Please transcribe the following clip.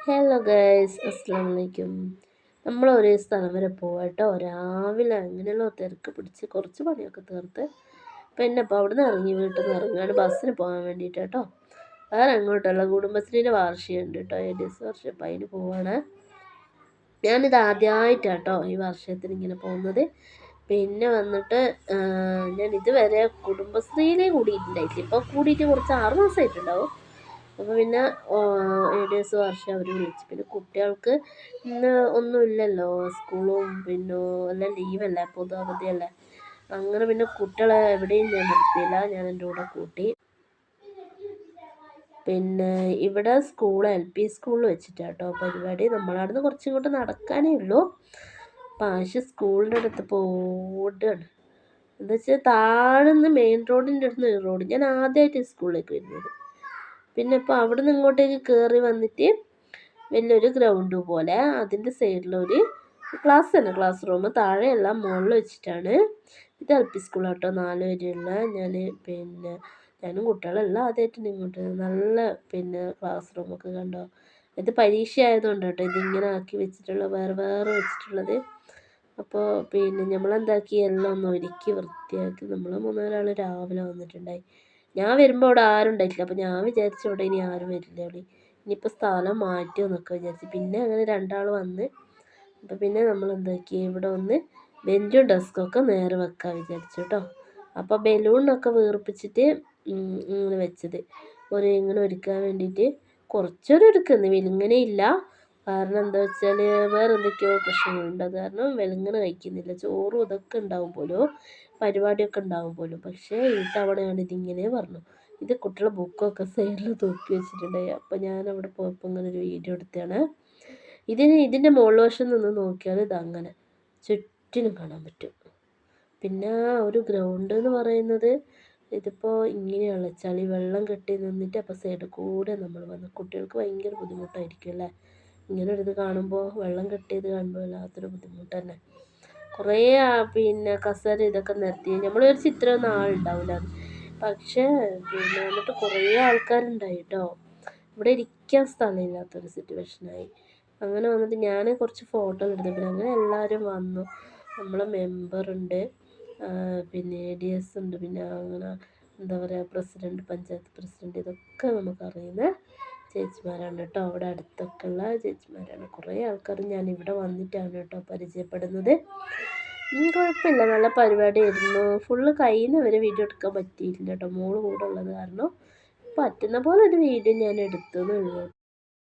Hello guys, അസ്സാം വലൈക്കും. നമ്മൾ ഒരു സ്ഥലം വരെ പോവാട്ടോ. രാവിലെ അങ്ങനെയുള്ള തിരക്ക് പിടിച്ച് കുറച്ച് പണിയൊക്കെ തീർത്ത് പിന്നെ ഇപ്പോൾ അവിടെ നിന്ന് ഇറങ്ങി, വീട്ടിൽ നിന്ന് ഇറങ്ങാണ് ബസ്സിന് പോകാൻ വേണ്ടിയിട്ട് കേട്ടോ. വേറെ അങ്ങോട്ടുള്ള കുടുംബശ്രീൻ്റെ വാർഷികം ഉണ്ട് കേട്ടോ, ADS വർഷം. അപ്പം അതിന് പോവാണ്. ഞാനിത് ആദ്യമായിട്ടാട്ടോ ഈ വർഷത്തിന് ഇങ്ങനെ പോകുന്നത്. പിന്നെ വന്നിട്ട് ഞാൻ ഇതുവരെ കുടുംബശ്രീയിലേ കൂടിയിട്ടുണ്ടായിട്ടില്ല. ഇപ്പോൾ കൂടിയിട്ട് കുറച്ച് 6 മാസമായിട്ടുണ്ടാവും. അപ്പോൾ പിന്നെ ADS വർഷം അവർ വിളിച്ചു. പിന്നെ കുട്ടികൾക്ക് ഇന്ന് ഒന്നുമില്ലല്ലോ, സ്കൂളും പിന്നെ എല്ലാം ലീവല്ലേ, പൊതു അവധിയല്ലേ. അങ്ങനെ പിന്നെ കുട്ടികളെ എവിടെയും ഞാൻ നിർത്തിയില്ല, ഞാൻ എൻ്റെ കൂടെ കൂട്ടി. പിന്നെ ഇവിടെ LP സ്കൂളിൽ വെച്ചിട്ടാട്ടോ പരിപാടി. നമ്മളവിടുന്ന് കുറച്ചിങ്ങോട്ട് നടക്കാനേ ഉള്ളൂ. പക്ഷേ സ്കൂളിൻ്റെ അടുത്ത് ഓടുകയാണ്. എന്താ വെച്ചാൽ താഴെന്ന് മെയിൻ റോഡിൻ്റെ അടുത്ത് റോഡ്, ഞാൻ ആദ്യമായിട്ട് സ്കൂളിലേക്ക് വരുന്നത്. പിന്നെ ഇപ്പോൾ അവിടെ നിന്ന് ഇങ്ങോട്ടേക്ക് കയറി വന്നിട്ട് വലിയൊരു ഗ്രൗണ്ട് പോലെ, അതിൻ്റെ സൈഡിലൊരു ക്ലാസ് റൂം, താഴെയല്ല മുകളിൽ വെച്ചിട്ടാണ്. ഇത് LP സ്കൂളാട്ടോ, 4 വരെയുള്ള. ഞാനും കുട്ടികളെല്ലാം ആദ്യമായിട്ട് ഇങ്ങോട്ട്. നല്ല ക്ലാസ് റൂമൊക്കെ കണ്ടോ. ഇത് പരീക്ഷ ആയതുകൊണ്ട് കേട്ടോ ഇതിങ്ങനെ ആക്കി വെച്ചിട്ടുള്ള, വേറെ വേറെ വെച്ചിട്ടുള്ളത്. അപ്പോൾ നമ്മളെന്താക്കി, എല്ലാം ഒന്ന് ഒരുക്കി വൃത്തിയാക്കി. നമ്മൾ 3-4 ആൾ രാവിലെ വന്നിട്ടുണ്ടായി. ഞാൻ വരുമ്പോൾ അവിടെ ആരും ഉണ്ടായിട്ടില്ല. അപ്പോൾ ഞാൻ വിചാരിച്ചു ഇവിടെ ഇനി ആരും വരില്ല, അവിടെ ഇനിയിപ്പോൾ സ്ഥലം മാറ്റുമോ എന്നൊക്കെ വിചാരിച്ചു. പിന്നെ അങ്ങനെ 2 ആൾ വന്ന്. അപ്പോൾ പിന്നെ നമ്മൾ എന്താക്കി, ഇവിടെ ഒന്ന് ബെഞ്ചും ഡെസ്കൊക്കെ നേരെ വെക്കാൻ വിചാരിച്ചു കേട്ടോ. അപ്പോൾ ബലൂണൊക്കെ വീർപ്പിച്ചിട്ട് ഇങ്ങനെ വെച്ചത് ഇങ്ങനെ ഒരുക്കാൻ വേണ്ടിയിട്ട്. കുറച്ചൊരു എടുക്കുന്നു, വെലിങ്ങനെ ഇല്ല. കാരണം എന്താ വെച്ചാൽ വേറെ എന്തൊക്കെയോ പ്രശ്നങ്ങളുണ്ട്. അത് കാരണം വെലിങ്ങനെ കഴിക്കുന്നില്ല. ചോറും ഇതൊക്കെ ഉണ്ടാവും പോലും, പരിപാടിയൊക്കെ ഉണ്ടാവും പോലും. പക്ഷേ ഈ തവണയാണ് ഇതിങ്ങനെ പറഞ്ഞു. ഇത് കുട്ടികളുടെ ബുക്കൊക്കെ സൈഡിൽ തൂക്കി വെച്ചിട്ടുണ്ടായി. അപ്പോൾ ഞാൻ അവിടെ പോയപ്പോൾ ഇങ്ങനെ ഒരു വീഡിയോ എടുത്തതാണ്. ഇതിൻ്റെ മുകൾ വശം നിന്ന് നോക്കിയാൽ ഇതങ്ങനെ ചുറ്റിനും കാണാൻ പറ്റും. പിന്നെ ഒരു ഗ്രൗണ്ട് എന്ന് പറയുന്നത് ഇതിപ്പോൾ ഇങ്ങനെയുള്ള ചളി വെള്ളം കെട്ടി നിന്നിട്ട് അപ്പോൾ സൈഡിൽ കൂടെ നമ്മൾ വന്ന്, കുട്ടികൾക്ക് ഭയങ്കര ബുദ്ധിമുട്ടായിരിക്കും അല്ലേ ഇങ്ങനെ ഒരു ഇത് കാണുമ്പോൾ. വെള്ളം കെട്ടിയത് കാണുമ്പോൾ വല്ലാത്തൊരു ബുദ്ധിമുട്ട് തന്നെ. കുറേ കസേര ഇതൊക്കെ നിർത്തി. നമ്മൾ വിചാരിച്ച് ഇത്രയൊന്നും ആളുണ്ടാവില്ല, പക്ഷേ എന്നിട്ട് കുറേ ആൾക്കാരുണ്ടായി കേട്ടോ. ഇവിടെ ഇരിക്കാൻ സ്ഥലമില്ലാത്തൊരു സിറ്റുവേഷനായി. അങ്ങനെ വന്നിട്ട് ഞാൻ കുറച്ച് ഫോട്ടോ എടുത്തു. പിന്നെ അങ്ങനെ എല്ലാവരും വന്നു. നമ്മളെ മെമ്പറുണ്ട്, ADS ഉണ്ട്, പിന്നെ അങ്ങനെ എന്താ പറയുക, പ്രസിഡൻറ്റ്, പഞ്ചായത്ത് പ്രസിഡൻറ്റ്, ഇതൊക്കെ നമുക്കറിയുന്ന ചേച്ചിമാരാണ് കേട്ടോ. അവിടെ അടുത്തൊക്കെ ഉള്ള ചേച്ചിമാരാണ്. കുറേ ആൾക്കാർ ഞാൻ ഇവിടെ വന്നിട്ടാണ് കേട്ടോ പരിചയപ്പെടുന്നത്. കുഴപ്പമില്ല, നല്ല പരിപാടിയായിരുന്നു. ഫുള്ള് കയ്യിൽ വരെ വീഡിയോ എടുക്കാൻ പറ്റിയിട്ടില്ല കേട്ടോ, മോള് കൂടെ ഉള്ളത് കാരണം. പറ്റുന്ന പോലെ ഒരു വീഡിയോ ഞാൻ എടുത്തതേ ഉള്ളൂ.